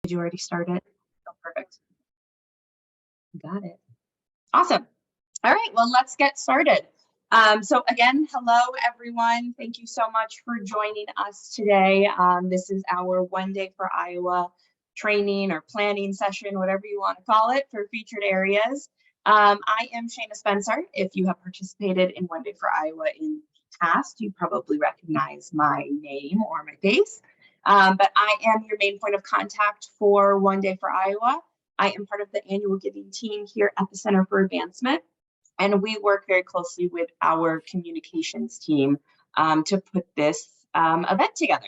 Did you already start it? Oh, perfect. Got it. Awesome. All right, well, let's get started. So again, hello, everyone. Thank you so much for joining us today. This is our One Day for Iowa training or planning session, whatever you want to call it, for featured areas. I am Shayna Spencer. If you have participated in One Day for Iowa in the past, you probably recognize my name or my face. But I am your main point of contact for One Day for Iowa. I am part of the annual giving team here at the Center for Advancement, and we work very closely with our communications team to put this event together.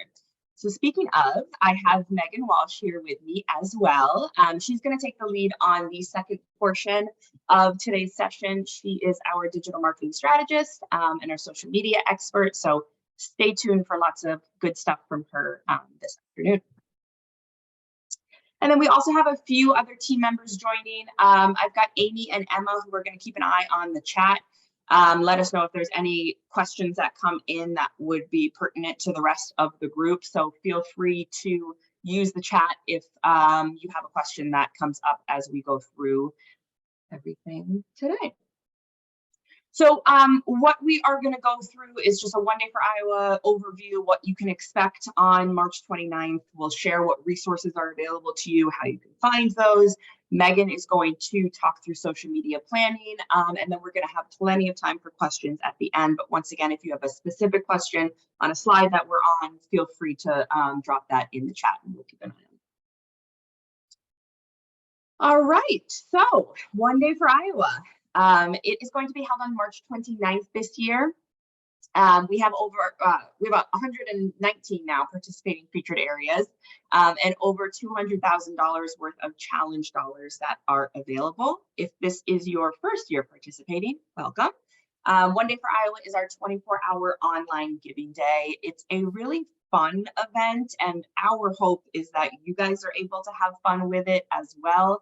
So speaking of, I have Megan Walsh here with me as well. She's going to take the lead on the second portion of today's session. She is our digital marketing strategist and our social media expert. So stay tuned for lots of good stuff from her this afternoon. And then we also have a few other team members joining. I've got Amy and Emma who are going to keep an eye on the chat. Let us know if there's any questions that come in that would be pertinent to the rest of the group. So feel free to use the chat if you have a question that comes up as we go through everything today. So what we are going to go through is just a One Day for Iowa overview, what you can expect on March 29th. We'll share what resources are available to you, how you can find those. Megan is going to talk through social media planning, and then we're going to have plenty of time for questions at the end. But once again, if you have a specific question on a slide that we're on, feel free to drop that in the chat and we'll keep an eye on it. All right, so One Day for Iowa. It is going to be held on March 29th this year. We have about 119 now participating featured areas and over $200,000 worth of challenge dollars that are available. If this is your first year participating, welcome. One Day for Iowa is our 24-hour online giving day. It's a really fun event, and our hope is that you guys are able to have fun with it as well.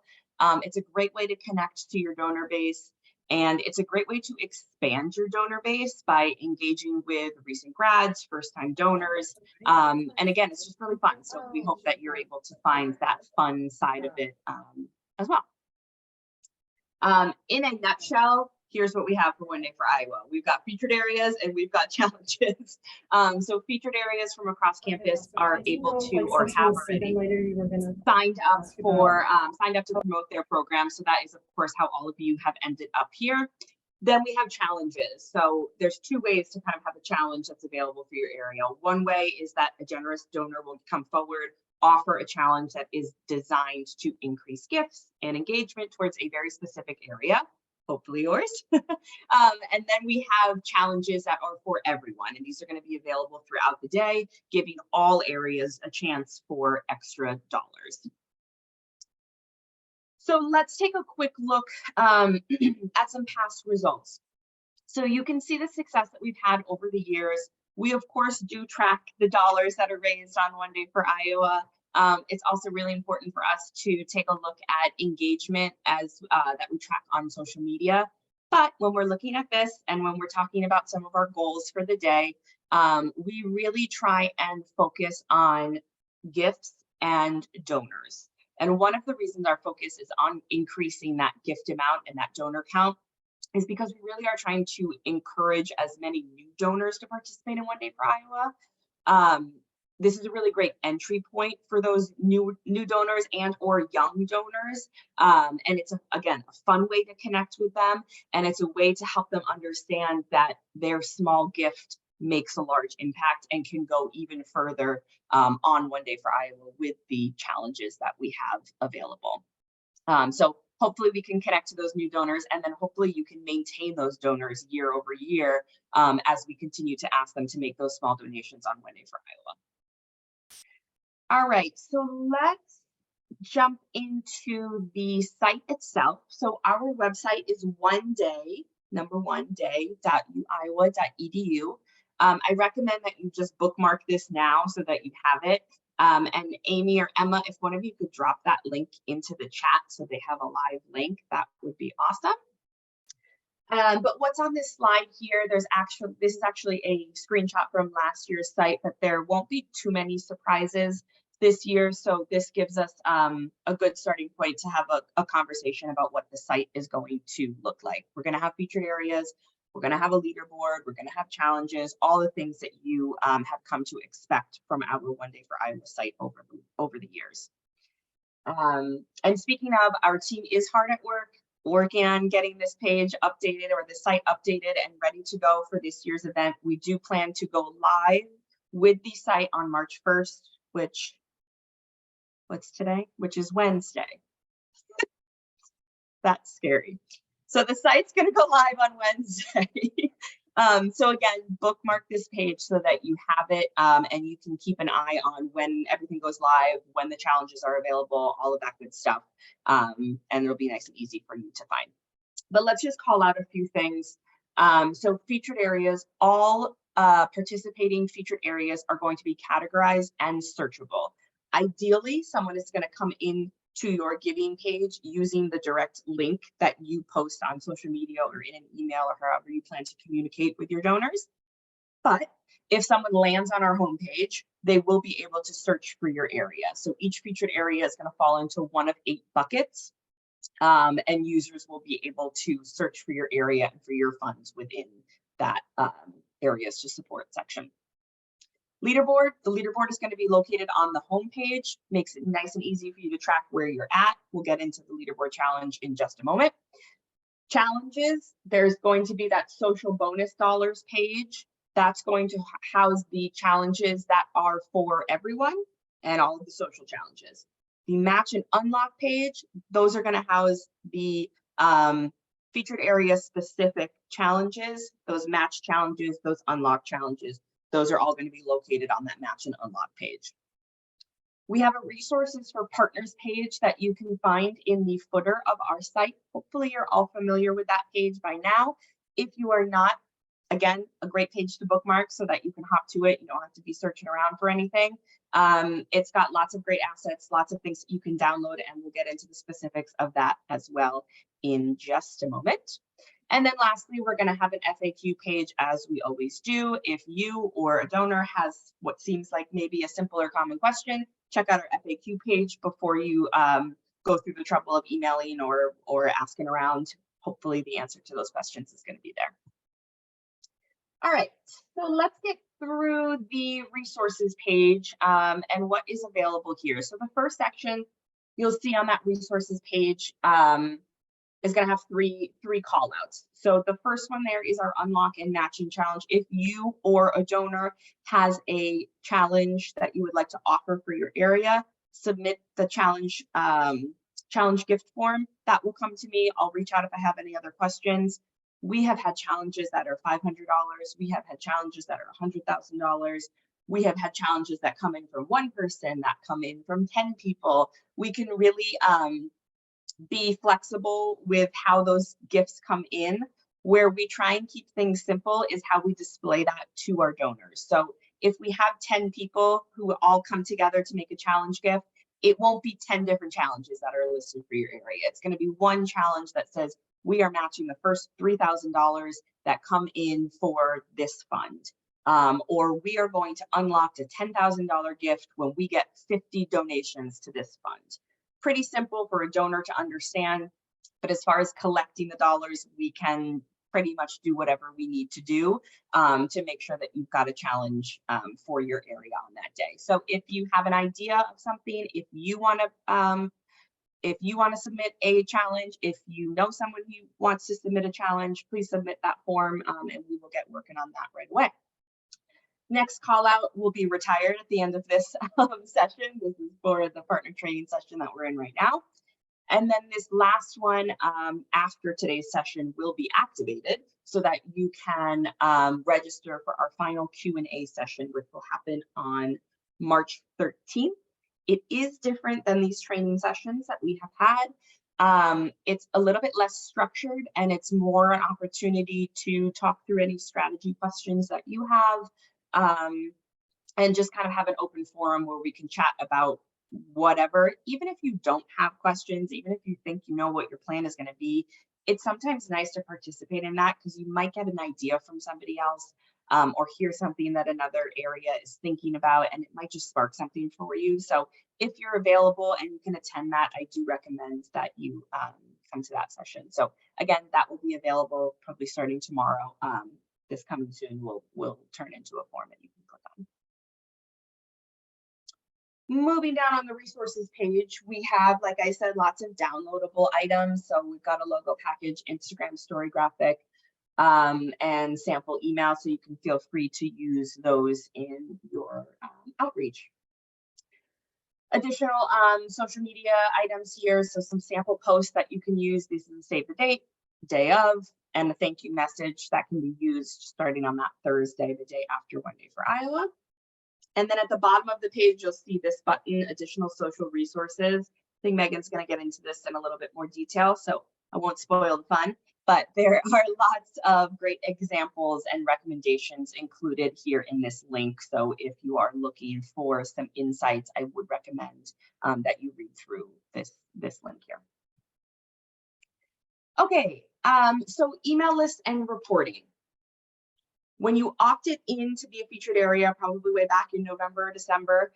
It's a great way to connect to your donor base. And it's a great way to expand your donor base by engaging with recent grads, first-time donors. And again, it's just really fun. So we hope that you're able to find that fun side of it as well. In a nutshell, here's what we have for One Day for Iowa. We've got featured areas and we've got challenges. So featured areas from across campus are able to or have already signed up to promote their program. So that is, of course, how all of you have ended up here. Then we have challenges. So there's two ways to kind of have a challenge that's available for your area. One way is that a generous donor will come forward, offer a challenge that is designed to increase gifts and engagement towards a very specific area, hopefully yours. And then we have challenges that are for everyone, and these are going to be available throughout the day, giving all areas a chance for extra dollars. So let's take a quick look at some past results. So you can see the success that we've had over the years. We, of course, do track the dollars that are raised on One Day for Iowa. It's also really important for us to take a look at engagement as that we track on social media. But when we're looking at this and when we're talking about some of our goals for the day, we really try and focus on gifts and donors. And one of the reasons our focus is on increasing that gift amount and that donor count is because we really are trying to encourage as many new donors to participate in One Day for Iowa. This is a really great entry point for those new donors and or young donors. And it's, again, a fun way to connect with them. And it's a way to help them understand that their small gift makes a large impact and can go even further on One Day for Iowa with the challenges that we have available. So hopefully we can connect to those new donors, and then hopefully you can maintain those donors year over year as we continue to ask them to make those small donations on One Day for Iowa. All right, so let's jump into the site itself. So our website is oneday.uiowa.edu. I recommend that you just bookmark this now so that you have it. And Amy or Emma, if one of you could drop that link into the chat so they have a live link, that would be awesome. But what's on this slide here, this is actually a screenshot from last year's site, but there won't be too many surprises. this year. So this gives us a good starting point to have a conversation about what the site is going to look like. We're going to have featured areas. We're going to have a leaderboard. We're going to have challenges, all the things that you have come to expect from our One Day for Iowa site over the years. And speaking of, our team is hard at work working on getting this page updated or the site updated and ready to go for this year's event. We do plan to go live with the site on March 1st, which, what's today? Which is Wednesday. That's scary. So the site's going to go live on Wednesday. So again, bookmark this page so that you have it and you can keep an eye on when everything goes live, when the challenges are available, all of that good stuff. And it'll be nice and easy for you to find. But let's just call out a few things. So featured areas, all participating featured areas are going to be categorized and searchable. Ideally, someone is going to come in to your giving page using the direct link that you post on social media or in an email or however you plan to communicate with your donors. But if someone lands on our homepage, they will be able to search for your area. So each featured area is going to fall into one of 8 buckets, and users will be able to search for your area and for your funds within that areas to support section. Leaderboard, the leaderboard is going to be located on the home page, makes it nice and easy for you to track where you're at. We'll get into the leaderboard challenge in just a moment. Challenges, there's going to be that social bonus dollars page. That's going to house the challenges that are for everyone and all of the social challenges. The match and unlock page, those are going to house the featured area specific challenges, those match challenges, those unlock challenges. Those are all going to be located on that match and unlock page. We have a resources for partners page that you can find in the footer of our site. Hopefully you're all familiar with that page by now. If you are not, again, a great page to bookmark so that you can hop to it. You don't have to be searching around for anything. It's got lots of great assets, lots of things that you can download, and we'll get into the specifics of that as well in just a moment. And then lastly, we're going to have an FAQ page as we always do. If you or a donor has what seems like maybe a simple or common question, check out our FAQ page before you go through the trouble of emailing or asking around. Hopefully the answer to those questions is going to be there. All right, so let's get through the resources page and what is available here. So the first section you'll see on that resources page is going to have three call outs. So the first one there is our unlock and matching challenge. If you or a donor has a challenge that you would like to offer for your area, submit the challenge gift form. That will come to me. I'll reach out if I have any other questions. We have had challenges that are $500. We have had challenges that are $100,000. We have had challenges that come in from one person, that come in from 10 people. We can really be flexible with how those gifts come in. Where we try and keep things simple is how we display that to our donors. So if we have 10 people who all come together to make a challenge gift, it won't be 10 different challenges that are listed for your area. It's going to be one challenge that says we are matching the first $3,000 that come in for this fund. Or we are going to unlock a $10,000 gift when we get 50 donations to this fund. Pretty simple for a donor to understand, but as far as collecting the dollars, we can pretty much do whatever we need to do to make sure that you've got a challenge for your area on that day. So if you have an idea of something, if you want to submit a challenge, if you know someone who wants to submit a challenge, please submit that form and we will get working on that right away. Next call out will be retired at the end of this session. This is for the partner training session that we're in right now. And then this last one after today's session will be activated so that you can register for our final Q&A session, which will happen on March 13th. It is different than these training sessions that we have had. It's a little bit less structured and it's more an opportunity to talk through any strategy questions that you have. And just kind of have an open forum where we can chat about whatever, even if you don't have questions, even if you think you know what your plan is going to be, it's sometimes nice to participate in that because you might get an idea from somebody else. or hear something that another area is thinking about, and it might just spark something for you. So if you're available and you can attend that, I do recommend that you come to that session. So again, that will be available probably starting tomorrow. This coming soon will turn into a form that you can click on. Moving down on the resources page, we have, like I said, lots of downloadable items. So we've got a logo package, Instagram story graphic, and sample email. So you can feel free to use those in your outreach. Additional social media items here. So some sample posts that you can use. This is save the date, day of, and a thank you message that can be used starting on that Thursday, the day after One Day for Iowa. And then at the bottom of the page, you'll see this button, additional social resources. I think Megan's going to get into this in a little bit more detail, so I won't spoil the fun, but there are lots of great examples and recommendations included here in this link. So if you are looking for some insights, I would recommend that you read through this link here. Okay, so email lists and reporting. When you opted in to be a featured area, probably way back in November or December,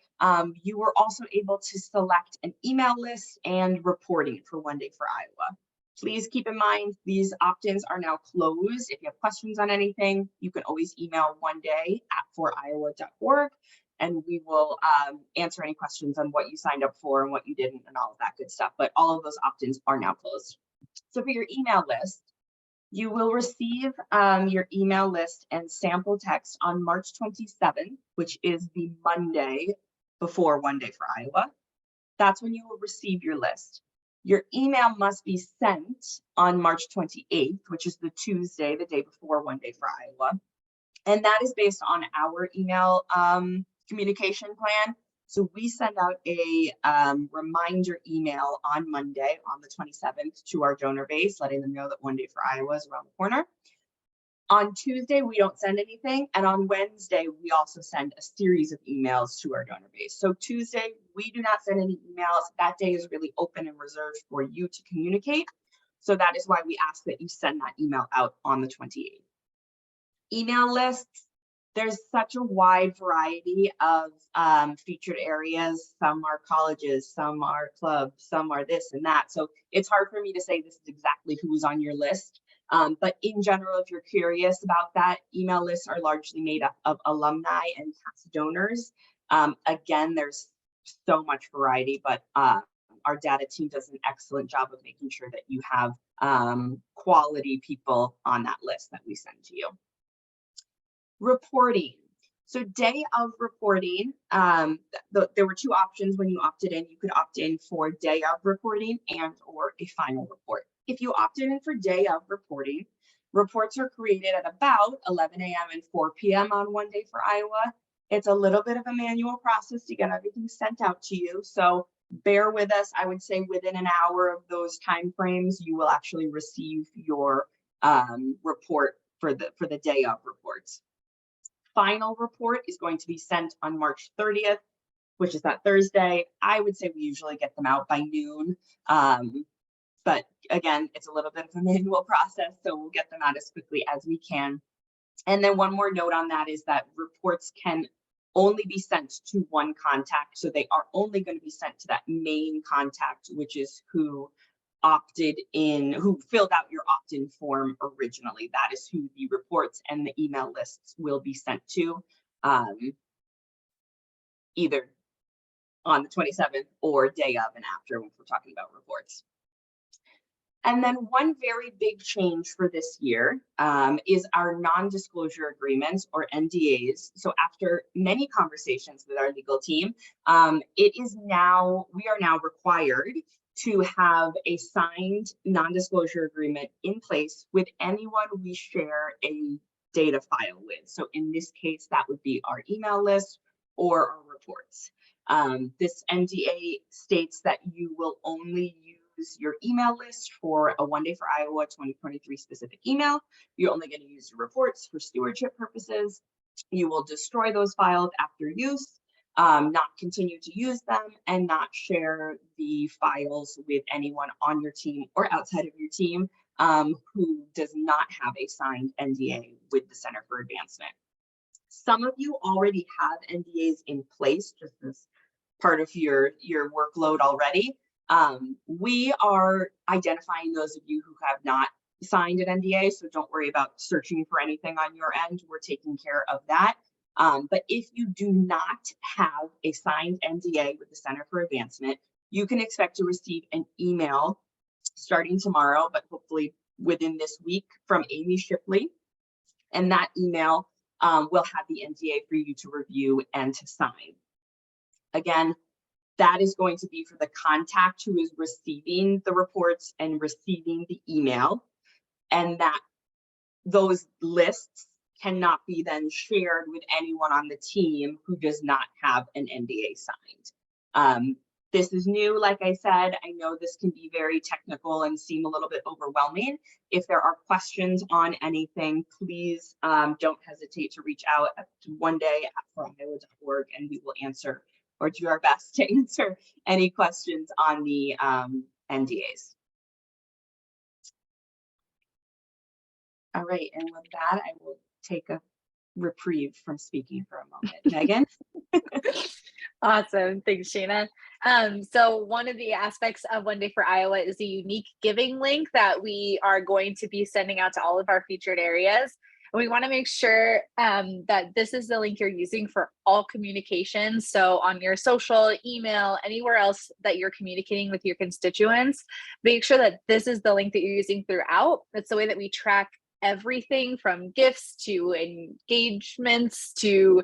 you were also able to select an email list and reporting for One Day for Iowa. Please keep in mind, these opt-ins are now closed. If you have questions on anything, you can always email oneday@foriowa.org, and we will answer any questions on what you signed up for and what you didn't and all of that good stuff. But all of those opt-ins are now closed. So for your email list, you will receive your email list and sample text on March 27th, which is the Monday before One Day for Iowa. That's when you will receive your list. Your email must be sent on March 28th, which is the Tuesday, the day before One Day for Iowa. And that is based on our email communication plan. So we send out a reminder email on Monday, on the 27th, to our donor base, letting them know that One Day for Iowa is around the corner. On Tuesday, we don't send anything. And on Wednesday, we also send a series of emails to our donor base. So Tuesday, we do not send any emails. That day is really open and reserved for you to communicate. So that is why we ask that you send that email out on the 28th. Email lists. There's such a wide variety of featured areas. Some are colleges, some are clubs, some are this and that. So it's hard for me to say this is exactly who's on your list. But in general, if you're curious about that, email lists are largely made up of alumni and past donors. Again, there's so much variety, but our data team does an excellent job of making sure that you have quality people on that list that we send to you. Reporting. So day of reporting, there were two options when you opted in. You could opt in for day of reporting and or a final report. If you opted in for day of reporting, reports are created at about 11 a.m. and 4 p.m. on One Day for Iowa. It's a little bit of a manual process to get everything sent out to you. So bear with us. I would say within an hour of those time frames, you will actually receive your report for the day of reports. Final report is going to be sent on March 30th, which is that Thursday. I would say we usually get them out by noon. But again, it's a little bit of a manual process, so we'll get them out as quickly as we can. And then one more note on that is that reports can only be sent to one contact. So they are only going to be sent to that main contact, which is who opted in, who filled out your opt-in form originally. That is who the reports and the email lists will be sent to, either on the 27th or day of and after when we're talking about reports. And then one very big change for this year is our non-disclosure agreements, or NDAs. So after many conversations with our legal team, we are now required to have a signed non-disclosure agreement in place with anyone we share a data file with. So in this case, that would be our email list or our reports. This NDA states that you will only use your email list for a One Day for Iowa 2023 specific email. You're only going to use your reports for stewardship purposes. You will destroy those files after use, not continue to use them, and not share the files with anyone on your team or outside of your team who does not have a signed NDA with the Center for Advancement. Some of you already have NDAs in place, just as part of your workload already. We are identifying those of you who have not signed an NDA, so don't worry about searching for anything on your end. We're taking care of that. But if you do not have a signed NDA with the Center for Advancement, you can expect to receive an email starting tomorrow, but hopefully within this week, from Amy Shipley. And that email will have the NDA for you to review and to sign. Again, that is going to be for the contact who is receiving the reports and receiving the email, and that those lists cannot be then shared with anyone on the team who does not have an NDA signed. This is new, like I said. I know this can be very technical and seem a little bit overwhelming. If there are questions on anything, please don't hesitate to reach out to oneday@iowa.org, and we will answer or do our best to answer any questions on the NDAs. All right, and with that, I will take a reprieve from speaking for a moment. Megan? Awesome. Thanks, Shana. So one of the aspects of One Day for Iowa is a unique giving link that we are going to be sending out to all of our featured areas. And we want to make sure that this is the link you're using for all communications. So on your social, email, anywhere else that you're communicating with your constituents, make sure that this is the link that you're using throughout. That's the way that we track everything from gifts to engagements to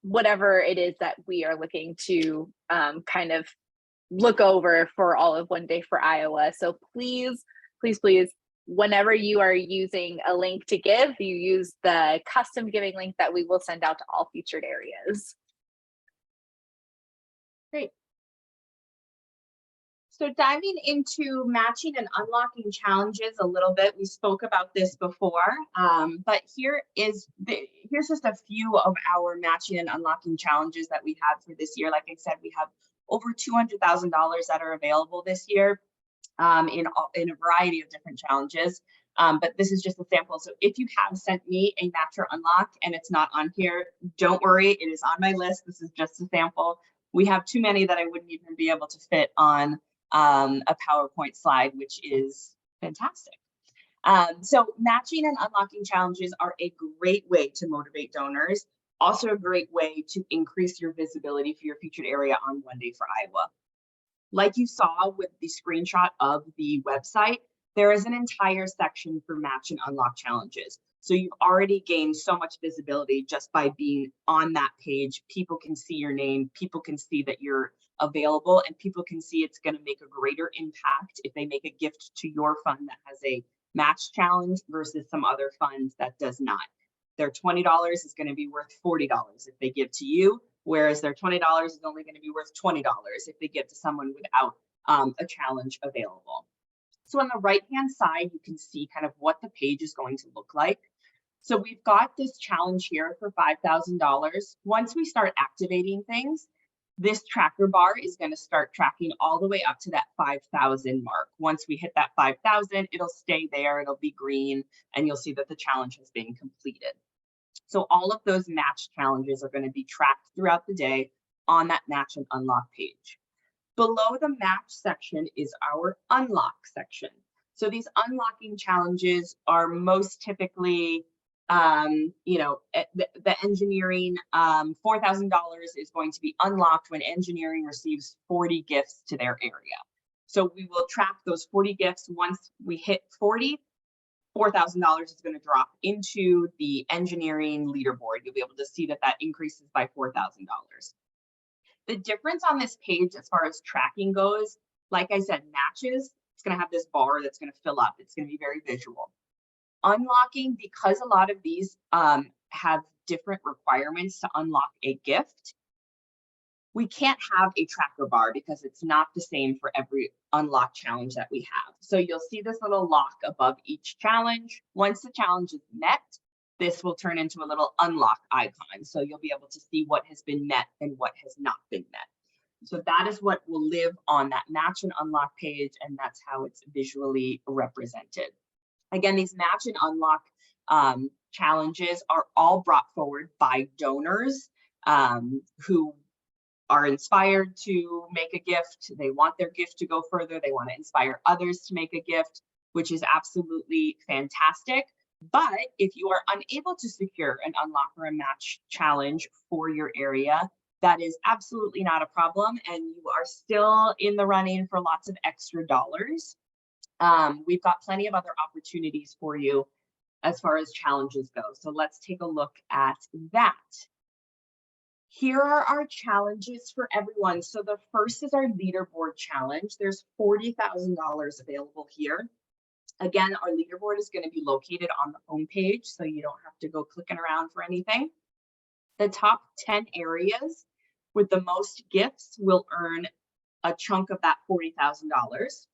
whatever it is that we are looking to kind of look over for all of One Day for Iowa. So please, please, please, whenever you are using a link to give, you use the custom giving link that we will send out to all featured areas. Great. So diving into matching and unlocking challenges a little bit, we spoke about this before, but here's just a few of our matching and unlocking challenges that we have for this year. Like I said, we have over $200,000 that are available this year in a variety of different challenges, but this is just a sample. So if you have sent me a match or unlock and it's not on here, don't worry, it is on my list. This is just a sample. We have too many that I wouldn't even be able to fit on a PowerPoint slide, which is fantastic. So matching and unlocking challenges are a great way to motivate donors, also a great way to increase your visibility for your featured area on One Day for Iowa. Like you saw with the screenshot of the website, there is an entire section for match and unlock challenges. So you've already gained so much visibility just by being on that page. People can see your name, people can see that you're available, and people can see it's going to make a greater impact if they make a gift to your fund that has a match challenge versus some other funds that does not. Their $20 is going to be worth $40 if they give to you, whereas their $20 is only going to be worth $20 if they give to someone without a challenge available. So on the right-hand side, you can see kind of what the page is going to look like. So we've got this challenge here for $5,000. Once we start activating things, this tracker bar is going to start tracking all the way up to that 5,000 mark. Once we hit that 5,000, it'll stay there, it'll be green, and you'll see that the challenge has been completed. So all of those match challenges are going to be tracked throughout the day on that match and unlock page. Below the match section is our unlock section. So these unlocking challenges are most typically the engineering, $4,000 is going to be unlocked when engineering receives 40 gifts to their area. So we will track those 40 gifts. Once we hit 40, $4,000 is going to drop into the engineering leaderboard. You'll be able to see that that increases by $4,000. The difference on this page as far as tracking goes, like I said, matches, it's going to have this bar that's going to fill up. It's going to be very visual. Unlocking, because a lot of these have different requirements to unlock a gift, we can't have a tracker bar because it's not the same for every unlock challenge that we have. So you'll see this little lock above each challenge. Once the challenge is met, this will turn into a little unlock icon. So you'll be able to see what has been met and what has not been met. So that is what will live on that match and unlock page, and that's how it's visually represented. Again, these match and unlock challenges are all brought forward by donors who are inspired to make a gift. They want their gift to go further. They want to inspire others to make a gift, which is absolutely fantastic. But if you are unable to secure an unlock or a match challenge for your area, that is absolutely not a problem, and you are still in the running for lots of extra dollars. We've got plenty of other opportunities for you as far as challenges go. So let's take a look at that. Here are our challenges for everyone. So the first is our leaderboard challenge. There's $40,000 available here. Again, our leaderboard is going to be located on the home page, so you don't have to go clicking around for anything. The top 10 areas with the most gifts will earn a chunk of that $40,000.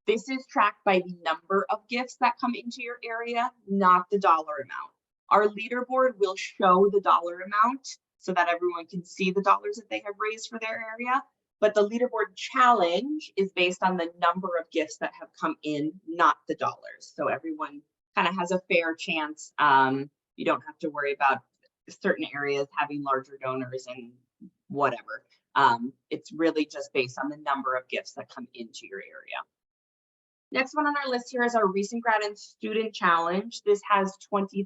This is tracked by the number of gifts that come into your area, not the dollar amount. Our leaderboard will show the dollar amount so that everyone can see the dollars that they have raised for their area. But the leaderboard challenge is based on the number of gifts that have come in, not the dollars. So everyone kind of has a fair chance. You don't have to worry about certain areas having larger donors and whatever. It's really just based on the number of gifts that come into your area. Next one on our list here is our recent grad and student challenge. This has $20,000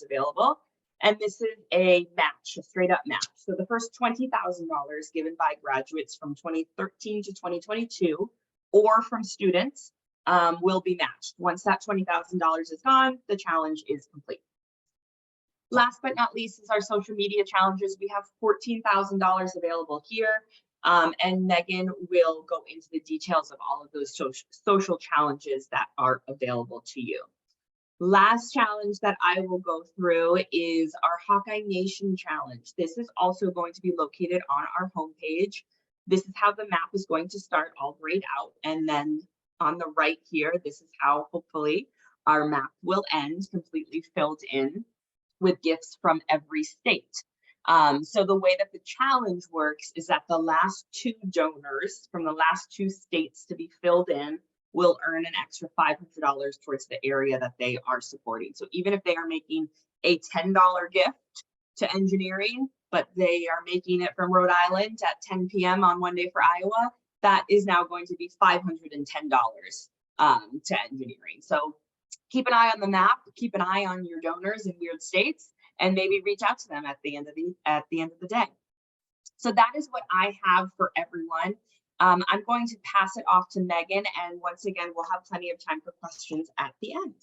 available, and this is a match, a straight up match. So the first $20,000 given by graduates from 2013 to 2022 or from students will be matched. Once that $20,000 is gone, the challenge is complete. Last but not least is our social media challenges. We have $14,000 available here. And Megan will go into the details of all of those social challenges that are available to you. Last challenge that I will go through is our HAWKEYE Nation challenge. This is also going to be located on our homepage. This is how the map is going to start all grayed out. And then on the right here, this is how hopefully our map will end completely filled in with gifts from every state. So the way that the challenge works is that the last two donors from the last two states to be filled in will earn an extra $500 towards the area that they are supporting. So even if they are making a $10 gift to engineering, but they are making it from Rhode Island at 10 p.m. on One Day for Iowa, that is now going to be $510 to engineering. So keep an eye on the map, keep an eye on your donors in weird states, and maybe reach out to them at the end of the day. So that is what I have for everyone. I'm going to pass it off to Megan, and once again, we'll have plenty of time for questions at the end.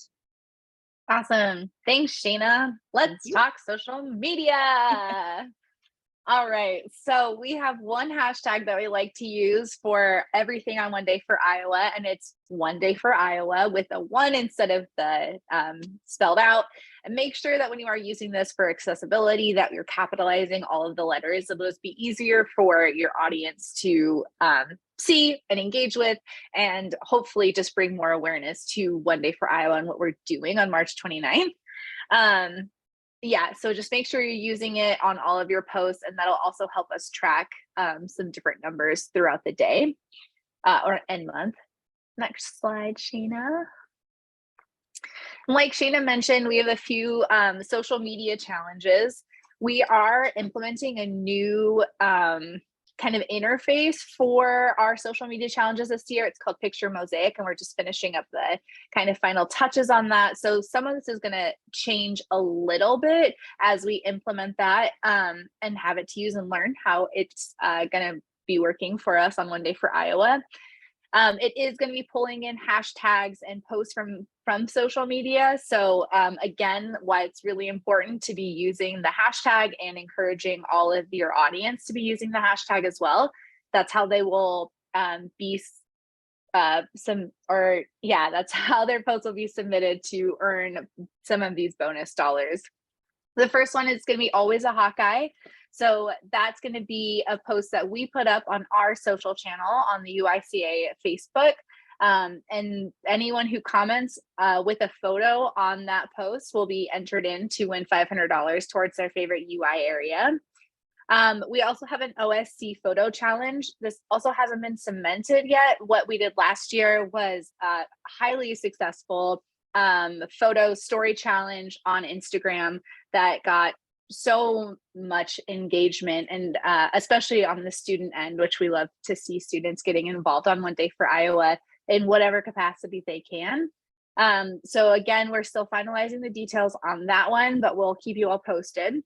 Awesome. Thanks, Shayna. Let's talk social media. All right. So we have one hashtag that we like to use for everything on One Day for Iowa, and it's One Day for Iowa with a one instead of the spelled out. And make sure that when you are using this for accessibility, that you're capitalizing all of the letters. So those be easier for your audience to see and engage with, and hopefully just bring more awareness to One Day for Iowa and what we're doing on March 29th. Yeah, so just make sure you're using it on all of your posts, and that'll also help us track some different numbers throughout the day or end month. Next slide, Shayna. Like Shayna mentioned, we have a few social media challenges. We are implementing a new kind of interface for our social media challenges this year. It's called Picture Mosaic, and we're just finishing up the kind of final touches on that. So some of this is going to change a little bit as we implement that and have it to use and learn how it's going to be working for us on One Day for Iowa. It is going to be pulling in hashtags and posts from social media. So again, why it's really important to be using the hashtag and encouraging all of your audience to be using the hashtag as well. That's how they will be that's how their posts will be submitted to earn some of these bonus dollars. The first one is going to be always a HAWKEYE. So that's going to be a post that we put up on our social channel on the UICA Facebook. And anyone who comments with a photo on that post will be entered in to win $500 towards their favorite UI area. We also have an OSC photo challenge. This also hasn't been cemented yet. What we did last year was highly successful. photo story challenge on Instagram that got so much engagement, and especially on the student end, which we love to see students getting involved on One Day for Iowa in whatever capacity they can. So again, we're still finalizing the details on that one, but we'll keep you all posted.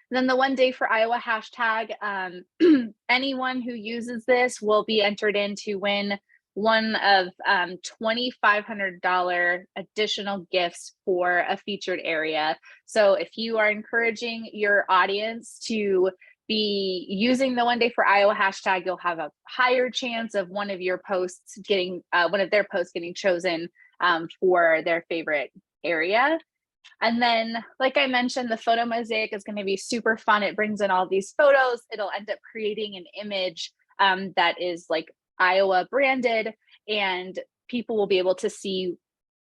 Then the One Day for Iowa hashtag, anyone who uses this will be entered in to win one of $2,500 additional gifts for a featured area. So if you are encouraging your audience to be using the One Day for Iowa hashtag, you'll have a higher chance of one of your posts getting, one of their posts getting chosen for their favorite area. And then, like I mentioned, the photo mosaic is going to be super fun. It brings in all these photos. It'll end up creating an image that is like Iowa branded, and people will be able to see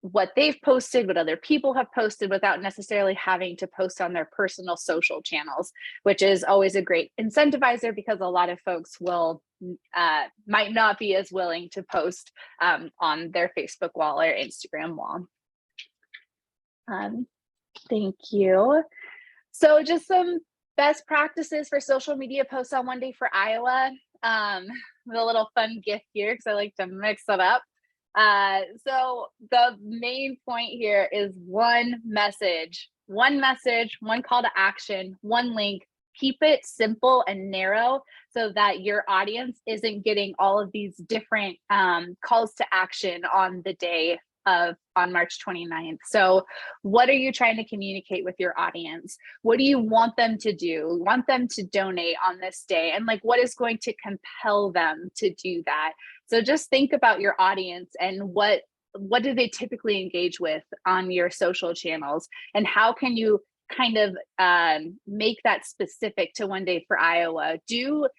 what they've posted, what other people have posted, without necessarily having to post on their personal social channels, which is always a great incentivizer because a lot of folks will might not be as willing to post on their Facebook wall or Instagram wall. Thank you. So just some best practices for social media posts on One Day for Iowa. With a little fun gift here because I like to mix it up. So the main point here is one message, one call to action, one link. Keep it simple and narrow so that your audience isn't getting all of these different calls to action on the day on March 29th. So what are you trying to communicate with your audience? What do you want them to do? Want them to donate on this day? And like, what is going to compel them to do that? So just think about your audience and what do they typically engage with on your social channels, and how can you kind of make that specific to One Day for Iowa? Do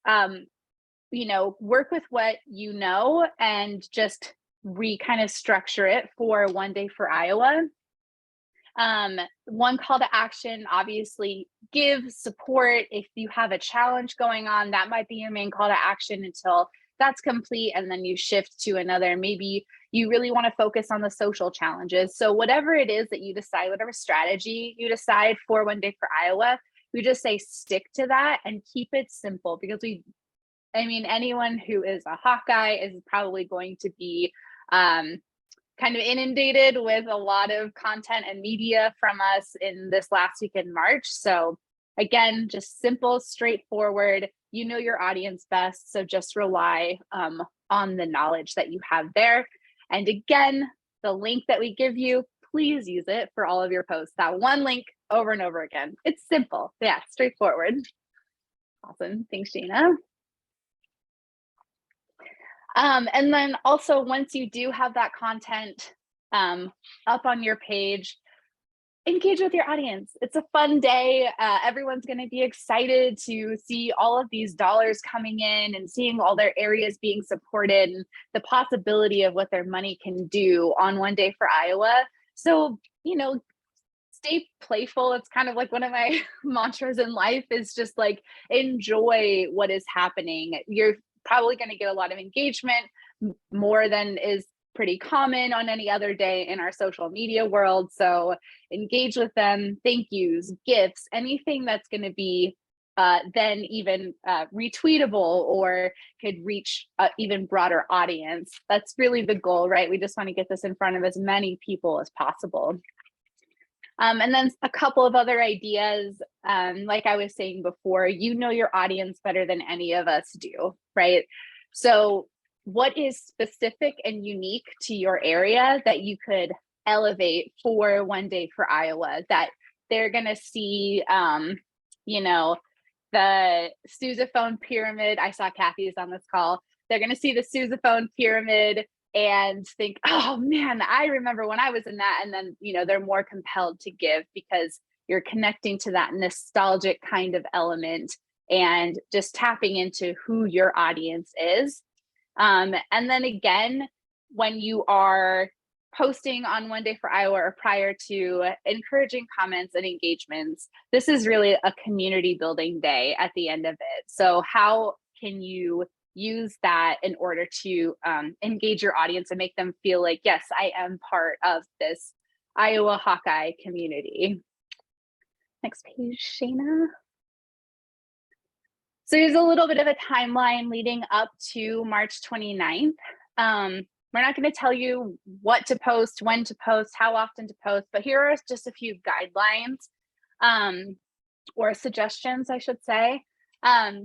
work with what you know and just kind of structure it for One Day for Iowa. One call to action, obviously give support. If you have a challenge going on, that might be your main call to action until that's complete, and then you shift to another. Maybe you really want to focus on the social challenges. So whatever it is that you decide, whatever strategy you decide for One Day for Iowa, we just say stick to that and keep it simple, because anyone who is a Hawkeye is probably going to be kind of inundated with a lot of content and media from us in this last week in March. So again, just simple, straightforward. You know your audience best, so just rely on the knowledge that you have there. And again, the link that we give you, please use it for all of your posts. That one link over and over again. It's simple. Yeah, straightforward. Awesome. Thanks, Gina. And then also, once you do have that content up on your page, engage with your audience. It's a fun day. Everyone's going to be excited to see all of these dollars coming in and seeing all their areas being supported and the possibility of what their money can do on One Day for Iowa. So, stay playful. It's kind of like one of my mantras in life is just like, enjoy what is happening. You're probably going to get a lot of engagement, more than is pretty common on any other day in our social media world. So engage with them, thank yous, gifts, anything that's going to be then even retweetable or could reach an even broader audience. That's really the goal, right? We just want to get this in front of as many people as possible. And then a couple of other ideas, like I was saying before, you know your audience better than any of us do, right? So what is specific and unique to your area that you could elevate for One Day for Iowa, that they're going to see, the sousaphone pyramid. I saw Kathy's on this call. They're going to see the sousaphone pyramid and think, oh man, I remember when I was in that. And then, they're more compelled to give because you're connecting to that nostalgic kind of element and just tapping into who your audience is. And then again, when you are posting on One Day for Iowa or prior to, encouraging comments and engagements, this is really a community building day at the end of it. So how can you use that in order to engage your audience and make them feel like, yes, I am part of this Iowa Hawkeye community. Next page, Shayna. So here's a little bit of a timeline leading up to March 29th. We're not going to tell you what to post, when to post, how often to post, but here are just a few guidelines or suggestions, I should say.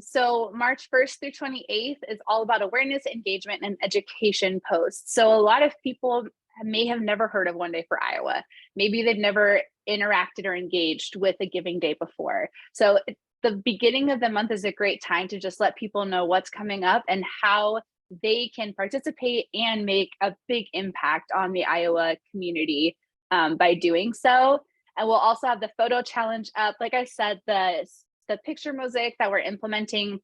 So March 1st through 28th is all about awareness, engagement, and education posts. So a lot of people may have never heard of One Day for Iowa. Maybe they've never interacted or engaged with a giving day before. So the beginning of the month is a great time to just let people know what's coming up and how they can participate and make a big impact on the Iowa community by doing so. And we'll also have the photo challenge up. Like I said, the picture mosaic that we're implementing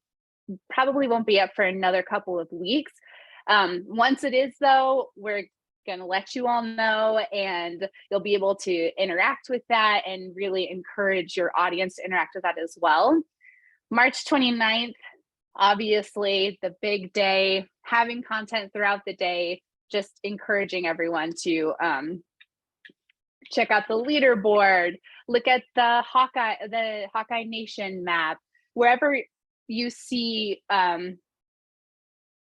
probably won't be up for another couple of weeks. Once it is, though, we're going to let you all know, and you'll be able to interact with that and really encourage your audience to interact with that as well. March 29th, obviously the big day, having content throughout the day, just encouraging everyone to check out the leaderboard, look at the Hawkeye Nation map, wherever you see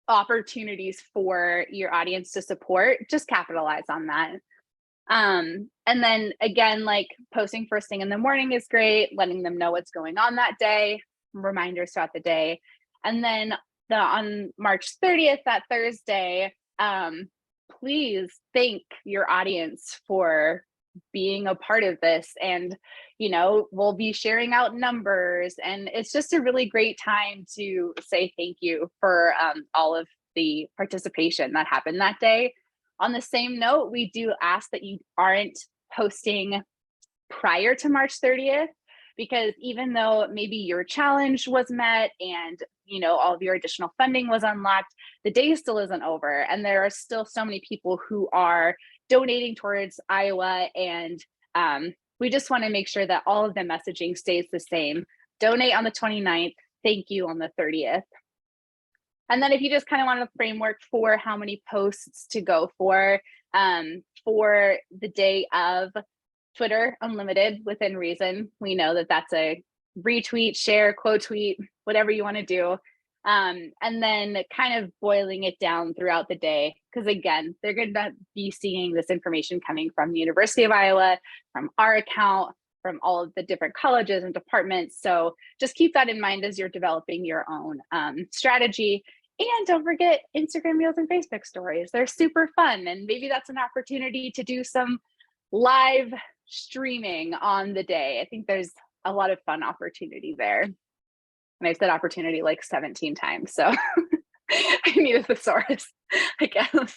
opportunities for your audience to support, just capitalize on that. And then again, like posting first thing in the morning is great, letting them know what's going on that day, reminders throughout the day. And then on March 30th, that Thursday, please thank your audience for being a part of this. And, you know, we'll be sharing out numbers, and it's just a really great time to say thank you for all of the participation that happened that day. On the same note, we do ask that you aren't posting prior to March 30th, because even though maybe your challenge was met and, you know, all of your additional funding was unlocked, the day still isn't over. And there are still so many people who are donating towards Iowa. And we just want to make sure that all of the messaging stays the same. Donate on the 29th. Thank you on the 30th. And then if you just kind of want a framework for how many posts to go for the day of, Twitter unlimited within reason. We know that that's a retweet, share, quote tweet, whatever you want to do. And then kind of boiling it down throughout the day, because again, they're going to be seeing this information coming from the University of Iowa, from our account, from all of the different colleges and departments. So just keep that in mind as you're developing your own strategy. And don't forget Instagram Reels and Facebook stories. They're super fun. And maybe that's an opportunity to do some live streaming on the day. I think there's a lot of fun opportunity there. And I've said opportunity like 17 times, so I need a thesaurus, I guess.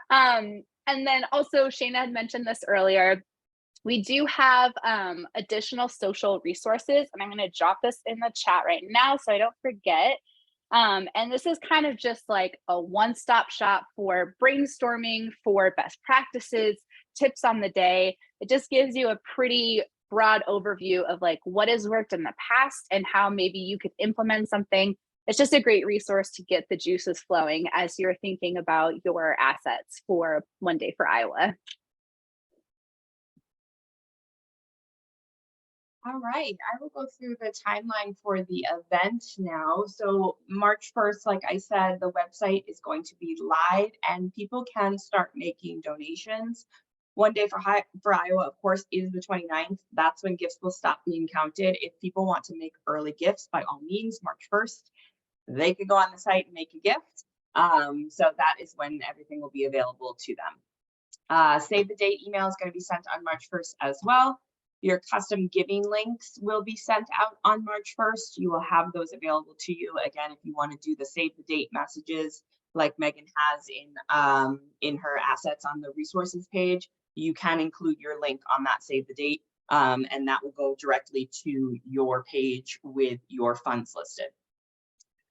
And then also, Shayna had mentioned this earlier. We do have additional social resources, and I'm going to drop this in the chat right now so I don't forget. And this is kind of just like a one-stop shop for brainstorming, for best practices, tips on the day. It just gives you a pretty broad overview of like what has worked in the past and how maybe you could implement something. It's just a great resource to get the juices flowing as you're thinking about your assets for One Day for Iowa. All right, I will go through the timeline for the event now. So March 1st, like I said, the website is going to be live and people can start making donations. One Day for Iowa, of course, is the 29th. That's when gifts will stop being counted. If people want to make early gifts, by all means, March 1st, they could go on the site and make a gift. So that is when everything will be available to them. Save the date email is going to be sent on March 1st as well. Your custom giving links will be sent out on March 1st. You will have those available to you. Again, if you want to do the save the date messages like Megan has in her assets on the resources page, you can include your link on that save the date, and that will go directly to your page with your funds listed.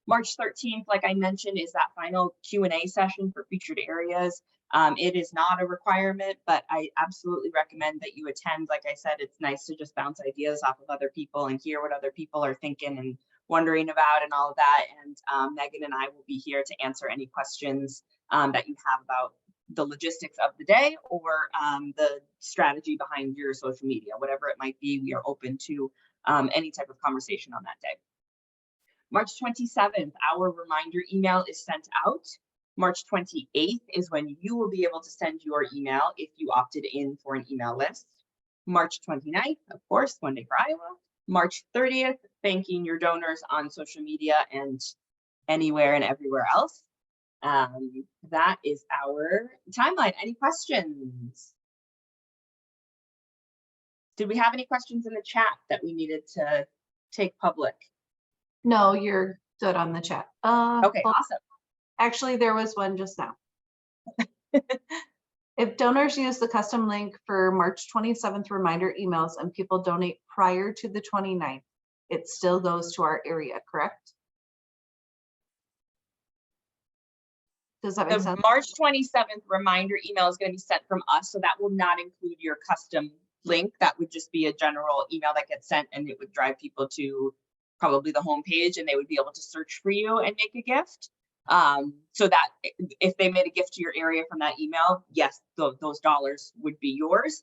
March 13th, like I mentioned, is that final Q&A session for featured areas. It is not a requirement, but I absolutely recommend that you attend. Like I said, it's nice to just bounce ideas off of other people and hear what other people are thinking and wondering about and all of that. And Megan and I will be here to answer any questions that you have about the logistics of the day or the strategy behind your social media, whatever it might be. We are open to any type of conversation on that day. March 27th, our reminder email is sent out. March 28th is when you will be able to send your email if you opted in for an email list. March 29th, of course, One Day for Iowa. March 30th, thanking your donors on social media and anywhere and everywhere else. That is our timeline. Any questions? Did we have any questions in the chat that we needed to take public? No, you're good on the chat. Okay, well, awesome. actually, there was one just now. If donors use the custom link for March 27th reminder emails and people donate prior to the 29th, it still goes to our area, correct? Does that make The sense? March 27th reminder email is going to be sent from us, so that will not include your custom link. That would just be a general email that gets sent, and it would drive people to probably the home page, and they would be able to search for you and make a gift. So that if they made a gift to your area from that email, yes, those dollars would be yours.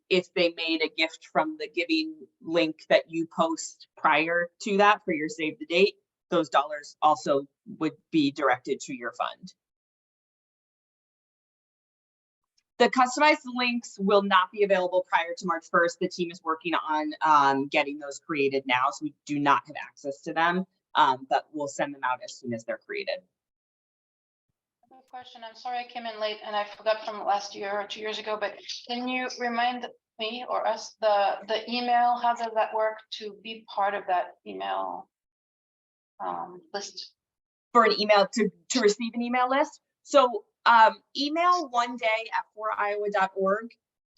If they made a gift from the giving link that you post prior to that for your save the date, those dollars also would be directed to your fund. The customized links will not be available prior to March 1st. The team is working on getting those created now, so we do not have access to them, but we'll send them out as soon as they're created. Good question. I'm sorry I came in late and I forgot from last year or 2 years ago, but can you remind me or us the email? How does that work to be part of that email list? For an email to receive an email list. So email oneday@4iowa.org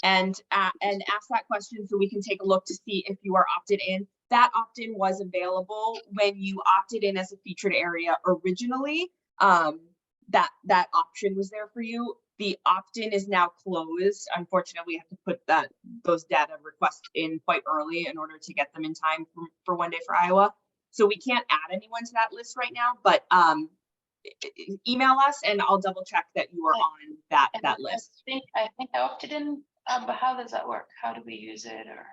and ask that question so we can take a look to see if you are opted in. That opt-in was available when you opted in as a featured area originally. That option was there for you. The opt-in is now closed. Unfortunately, we have to put those data requests in quite early in order to get them in time for One Day for Iowa. So we can't add anyone to that list right now, but email us and I'll double check that you are on that list. I think I opted in, but how does that work? How do we use it? Or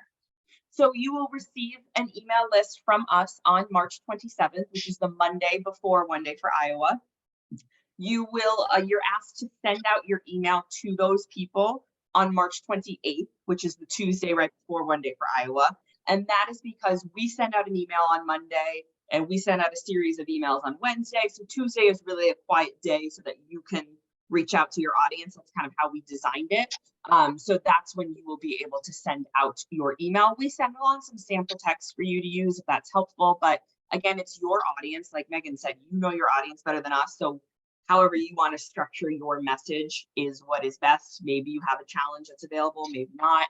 so you will receive an email list from us on March 27th, which is the Monday before One Day for Iowa. You will you're asked to send out your email to those people on March 28th, which is the Tuesday right before One Day for Iowa. And that is because we send out an email on Monday and we send out a series of emails on Wednesday. So Tuesday is really a quiet day so that you can reach out to your audience. That's kind of how we designed it. So that's when you will be able to send out your email. We send along some sample text for you to use if that's helpful. But again, it's your audience. Like Megan said, you know your audience better than us. So however you want to structure your message is what is best. Maybe you have a challenge that's available, maybe not.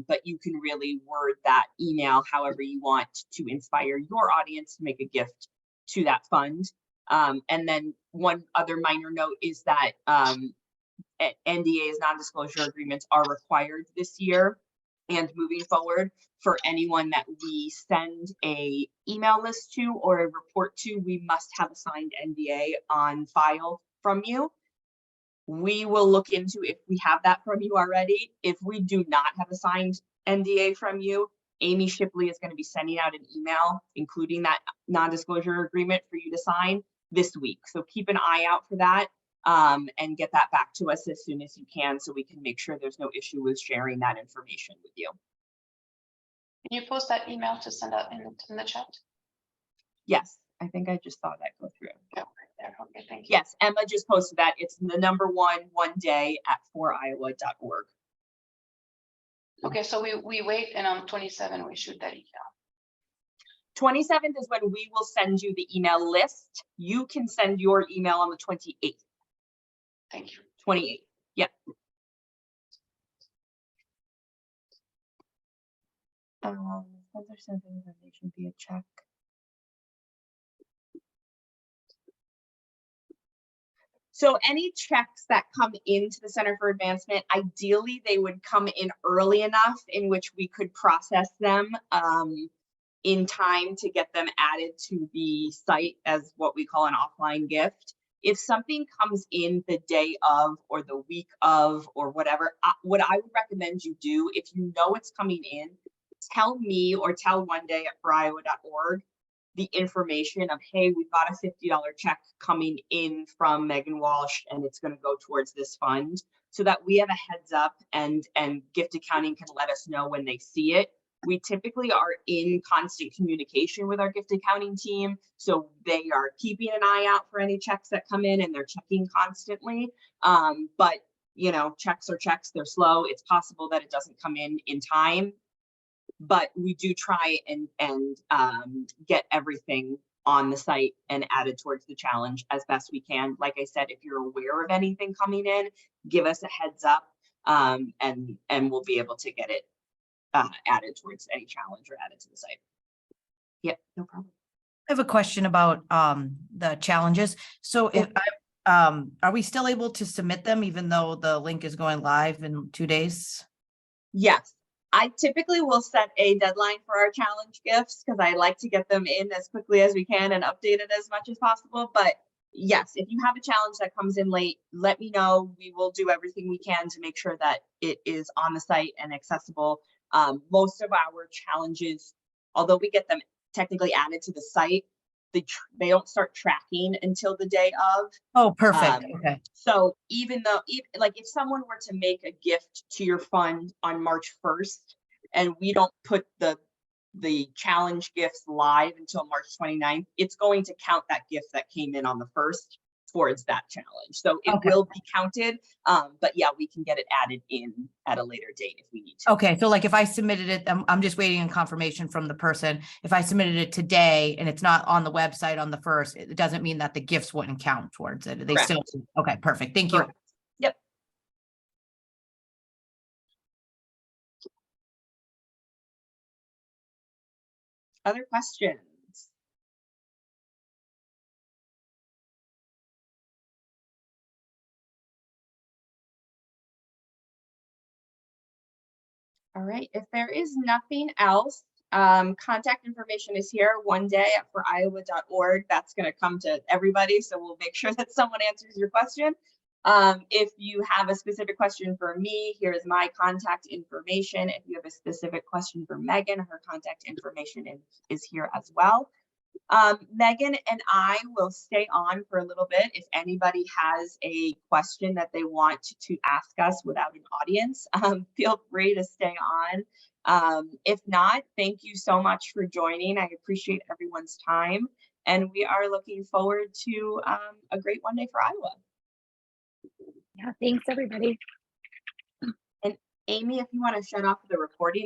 But you can really word that email however you want to inspire your audience to make a gift to that fund. And then one other minor note is that NDAs, non-disclosure agreements, are required this year and moving forward for anyone that we send a email list to or a report to. We must have a signed NDA on file from you. We will look into if we have that from you already. If we do not have a signed NDA from you, Amy Shipley is going to be sending out an email, including that non-disclosure agreement for you to sign this week. So keep an eye out for that and get that back to us as soon as you can so we can make sure there's no issue with sharing that information with you. can you post that email to send out in the chat? Yes, I think I just saw that go through. Yeah, right there. Okay, thank you. Yes, Emma just posted that. It's the number one day@4iowa.org. Okay, so we wait and on 27 we shoot that email. 27th is when we will send you the email list. You can send your email on the 28th. Thank you. 28th. Yeah. Sponsor sending information via check. So any checks that come into the Center for Advancement, ideally they would come in early enough in which we could process them in time to get them added to the site as what we call an offline gift. If something comes in the day of or the week of or whatever, what I would recommend you do, if you know it's coming in, tell me or tell One Day at foriowa.org the information of, hey, we've got a $50 check coming in from Megan Walsh and it's going to go towards this fund, so that we have a heads up and gift accounting can let us know when they see it. We typically are in constant communication with our gift accounting team, so they are keeping an eye out for any checks that come in and they're checking constantly. But you know, checks are checks, they're slow. It's possible that it doesn't come in time, but we do try and get everything on the site and added towards the challenge as best we can. Like I said, if you're aware of anything coming in, give us a heads up, and we'll be able to get it added towards any challenge or added to the site. Yep, no problem. I have a question about the challenges. So if are we still able to submit them even though the link is going live in 2 days? Yes, I typically will set a deadline for our challenge gifts because I like to get them in as quickly as we can and update it as much as possible. But yes, if you have a challenge that comes in late, let me know. We will do everything we can to make sure that it is on the site and accessible. Most of our challenges, although we get them technically added to the site, they don't start tracking until the day of. Oh, perfect. Okay. So even though, like if someone were to make a gift to your fund on March 1st and we don't put the challenge gifts live until March 29th, it's going to count that gift that came in on the 1st towards that challenge. So it will be counted, but yeah, we can get it added in at a later date if we need to. Okay, so like if I submitted it, I'm just waiting on confirmation from the person. If I submitted it today and it's not on the website on the 1st, it doesn't mean that the gifts wouldn't count towards it. They Correct. still, okay, perfect. Thank you. Correct. Yep. Other questions? All right, if there is nothing else, contact information is here, One Day at foriowa.org. That's going to come to everybody, so we'll make sure that someone answers your question. If you have a specific question for me, here's my contact information. If you have a specific question for Megan, her contact information is here as well. Megan and I will stay on for a little bit. If anybody has a question that they want to ask us without an audience, feel free to stay on. If not, thank you so much for joining. I appreciate everyone's time, and we are looking forward to a great One Day for Iowa. Yeah, thanks everybody. And Amy, if you want to shut off the recording.